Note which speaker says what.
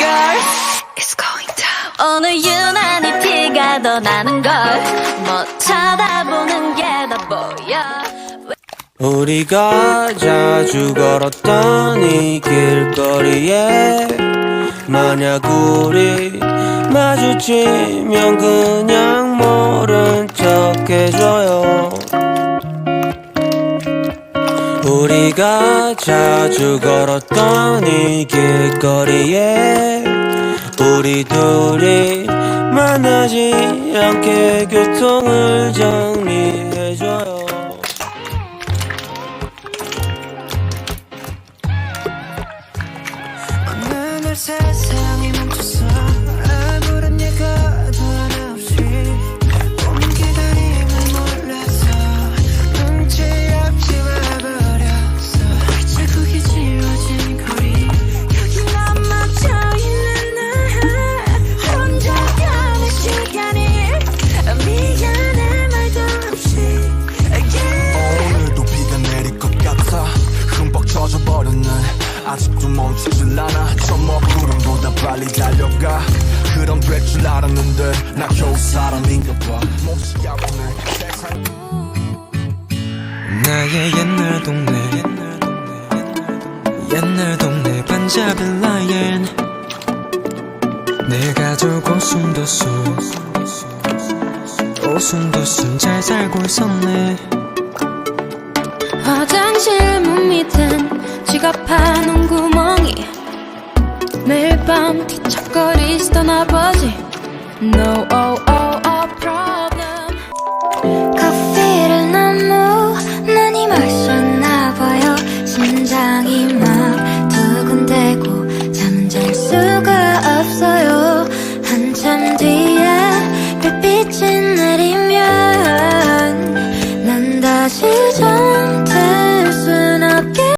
Speaker 1: girl It's going down. 오늘 유난히 티가 더 나는 걸 못 쳐다보는 게 다 보여.
Speaker 2: 우리가 자주 걸었던 이 길거리에 만약 우리 마주치면 그냥 모른 척 해줘요. 우리가 자주 걸었던 이 길거리에 우리 둘이 만나지 않게 교통을 정리해줘요. 어느 날 세상이 멈췄어. 아무런 예고도 하나 없이 온 기다림을 몰라서 눈치 없이 와버렸어.
Speaker 1: 자국이 지워진 거리 여기 난 멈춰있는 나 혼자 가는 시간이 미안해 말도 없이
Speaker 3: 오늘도 비가 내릴 것 같아. 흠뻑 젖어버렸네. 아직도 멈추질 않아. 저 먹구름보다 빨리 달려가. 그럼 될 줄 알았는데 나 겨우 사람인가 봐. 몹시 아프네 세상.
Speaker 2: 나의 옛날 동네 반자빌라엔 내 가족 오순도순 잘 살고 있었네.
Speaker 1: 화장실 문 밑엔 지갑하는 구멍이 매일 밤 뒤척거리시던 아버지 No oh